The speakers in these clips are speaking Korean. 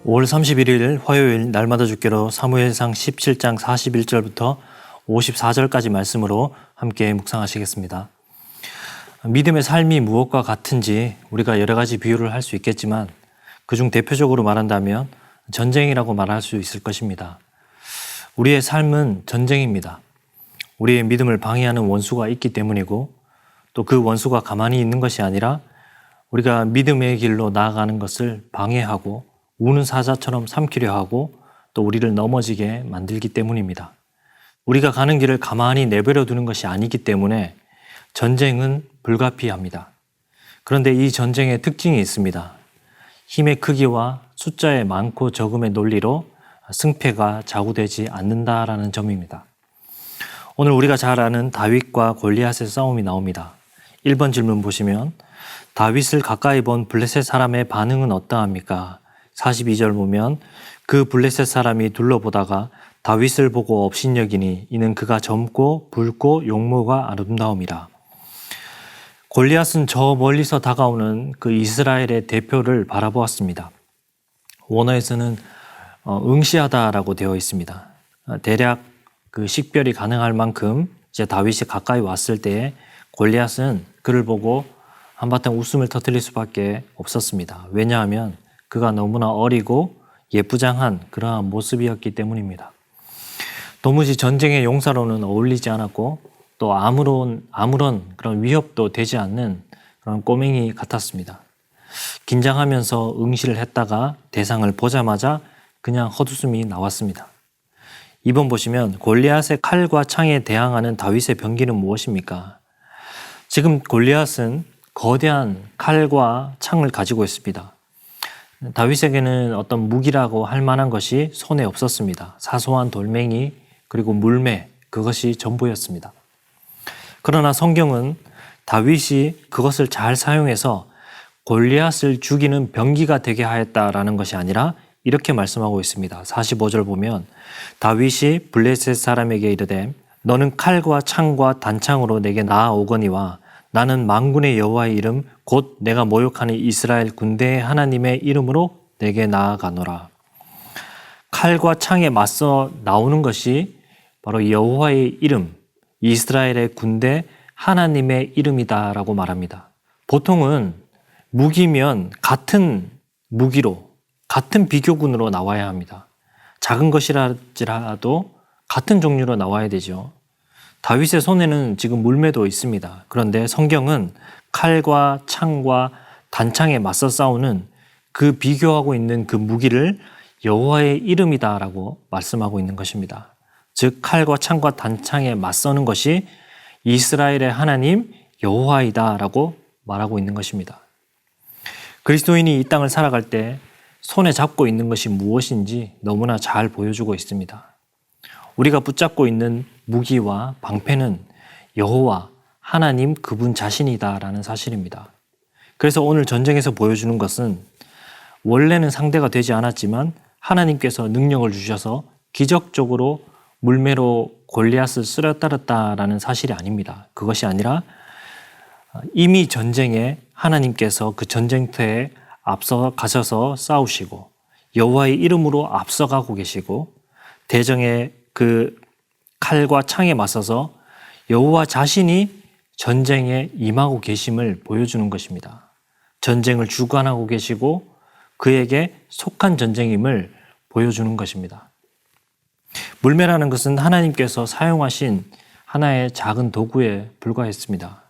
5월 31일 화요일 날마다 죽기로 사무엘상 17장 41절부터 54절까지 말씀으로 함께 묵상하시겠습니다. 믿음의 삶이 무엇과 같은지 우리가 여러 가지 비유를 할 수 있겠지만 그중 대표적으로 말한다면 전쟁이라고 말할 수 있을 것입니다. 우리의 삶은 전쟁입니다. 우리의 믿음을 방해하는 원수가 있기 때문이고 또 그 원수가 가만히 있는 것이 아니라 우리가 믿음의 길로 나아가는 것을 방해하고 우는 사자처럼 삼키려 하고 또 우리를 넘어지게 만들기 때문입니다. 우리가 가는 길을 가만히 내버려 두는 것이 아니기 때문에 전쟁은 불가피합니다. 그런데 이 전쟁의 특징이 있습니다. 힘의 크기와 숫자의 많고 적음의 논리로 승패가 좌우되지 않는다라는 점입니다. 오늘 우리가 잘 아는 다윗과 골리앗의 싸움이 나옵니다. 1번 질문 보시면 다윗을 가까이 본 블레셋 사람의 반응은 어떠합니까? 42절 보면 그 블레셋 사람이 둘러보다가 다윗을 보고 업신여기니 이는 그가 젊고 붉고 용모가 아름다움이라. 골리앗은 저 멀리서 다가오는 그 이스라엘의 대표를 바라보았습니다. 원어에서는 응시하다라고 되어 있습니다. 대략 그 식별이 가능할 만큼 이제 다윗이 가까이 왔을 때에 골리앗은 그를 보고 한바탕 웃음을 터뜨릴 수밖에 없었습니다. 왜냐하면 그가 너무나 어리고 예쁘장한 그러한 모습이었기 때문입니다. 도무지 전쟁의 용사로는 어울리지 않았고 또 아무런 그런 위협도 되지 않는 그런 꼬맹이 같았습니다. 긴장하면서 응시를 했다가 대상을 보자마자 그냥 헛웃음이 나왔습니다. 2번 보시면 골리앗의 칼과 창에 대항하는 다윗의 병기는 무엇입니까? 지금 골리앗은 거대한 칼과 창을 가지고 있습니다. 다윗에게는 어떤 무기라고 할 만한 것이 손에 없었습니다. 사소한 돌멩이 그리고 물매 그것이 전부였습니다. 그러나 성경은 다윗이 그것을 잘 사용해서 골리앗을 죽이는 병기가 되게 하였다라는 것이 아니라 이렇게 말씀하고 있습니다. 45절 보면 다윗이 블레셋 사람에게 이르되 너는 칼과 창과 단창으로 내게 나아오거니와 나는 만군의 여호와의 이름 곧 내가 모욕하는 이스라엘 군대의 하나님의 이름으로 내게 나아가노라. 칼과 창에 맞서 나오는 것이 바로 여호와의 이름, 이스라엘의 군대 하나님의 이름이다라고 말합니다. 보통은 무기면 같은 무기로 같은 비교군으로 나와야 합니다. 작은 것이라도 같은 종류로 나와야 되죠. 다윗의 손에는 지금 물매도 있습니다. 그런데 성경은 칼과 창과 단창에 맞서 싸우는 그 비교하고 있는 그 무기를 여호와의 이름이다라고 말씀하고 있는 것입니다. 즉 칼과 창과 단창에 맞서는 것이 이스라엘의 하나님 여호와이다라고 말하고 있는 것입니다. 그리스도인이 이 땅을 살아갈 때 손에 잡고 있는 것이 무엇인지 너무나 잘 보여주고 있습니다. 우리가 붙잡고 있는 무기와 방패는 여호와 하나님 그분 자신이다라는 사실입니다. 그래서 오늘 전쟁에서 보여주는 것은 원래는 상대가 되지 않았지만 하나님께서 능력을 주셔서 기적적으로 물매로 골리앗을 쓰러뜨렸다라는 사실이 아닙니다. 그것이 아니라 이미 전쟁에 하나님께서 그 전쟁터에 앞서 가셔서 싸우시고 여호와의 이름으로 앞서가고 계시고 대적의 그 칼과 창에 맞서서 여호와 자신이 전쟁에 임하고 계심을 보여주는 것입니다. 전쟁을 주관하고 계시고 그에게 속한 전쟁임을 보여주는 것입니다. 물매라는 것은 하나님께서 사용하신 하나의 작은 도구에 불과했습니다.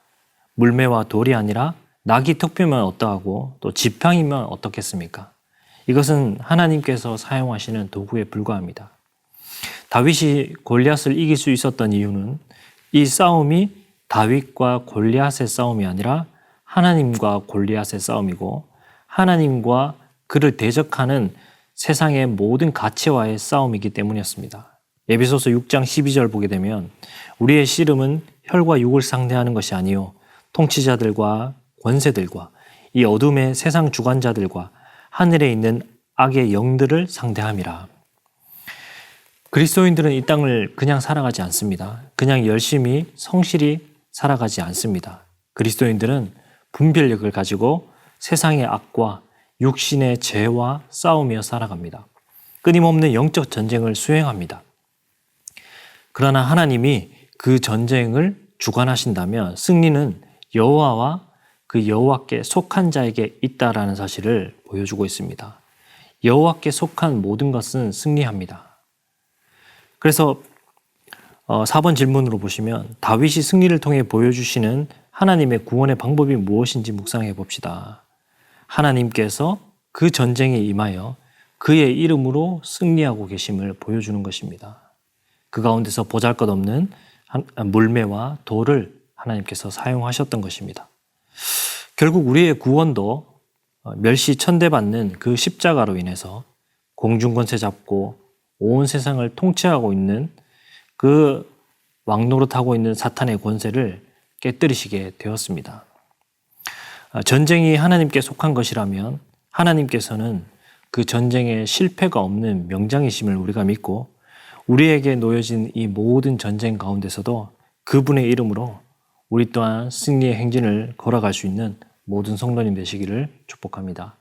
물매와 돌이 아니라 낙이 턱뼈면 어떠하고 또 지팡이면 어떻겠습니까? 이것은 하나님께서 사용하시는 도구에 불과합니다. 다윗이 골리앗을 이길 수 있었던 이유는 이 싸움이 다윗과 골리앗의 싸움이 아니라 하나님과 골리앗의 싸움이고 하나님과 그를 대적하는 세상의 모든 가치와의 싸움이기 때문이었습니다. 에베소서 6장 12절 보게 되면 우리의 씨름은 혈과 육을 상대하는 것이 아니요 통치자들과 권세들과 이 어둠의 세상 주관자들과 하늘에 있는 악의 영들을 상대함이라. 그리스도인들은 이 땅을 그냥 살아가지 않습니다. 그냥 열심히 성실히 살아가지 않습니다. 그리스도인들은 분별력을 가지고 세상의 악과 육신의 죄와 싸우며 살아갑니다. 끊임없는 영적 전쟁을 수행합니다. 그러나 하나님이 그 전쟁을 주관하신다면 승리는 여호와와 그 여호와께 속한 자에게 있다라는 사실을 보여주고 있습니다. 여호와께 속한 모든 것은 승리합니다. 그래서 4번 질문으로 보시면 다윗이 승리를 통해 보여주시는 하나님의 구원의 방법이 무엇인지 묵상해 봅시다. 하나님께서 그 전쟁에 임하여 그의 이름으로 승리하고 계심을 보여주는 것입니다. 그 가운데서 보잘것없는 물매와 돌을 하나님께서 사용하셨던 것입니다. 결국 우리의 구원도 멸시천대받는 그 십자가로 인해서 공중권세 잡고 온 세상을 통치하고 있는 그 왕노릇하고 있는 사탄의 권세를 깨뜨리시게 되었습니다. 전쟁이 하나님께 속한 것이라면 하나님께서는 그 전쟁에 실패가 없는 명장이심을 우리가 믿고 우리에게 놓여진 이 모든 전쟁 가운데서도 그분의 이름으로 우리 또한 승리의 행진을 걸어갈 수 있는 모든 성도님 되시기를 축복합니다.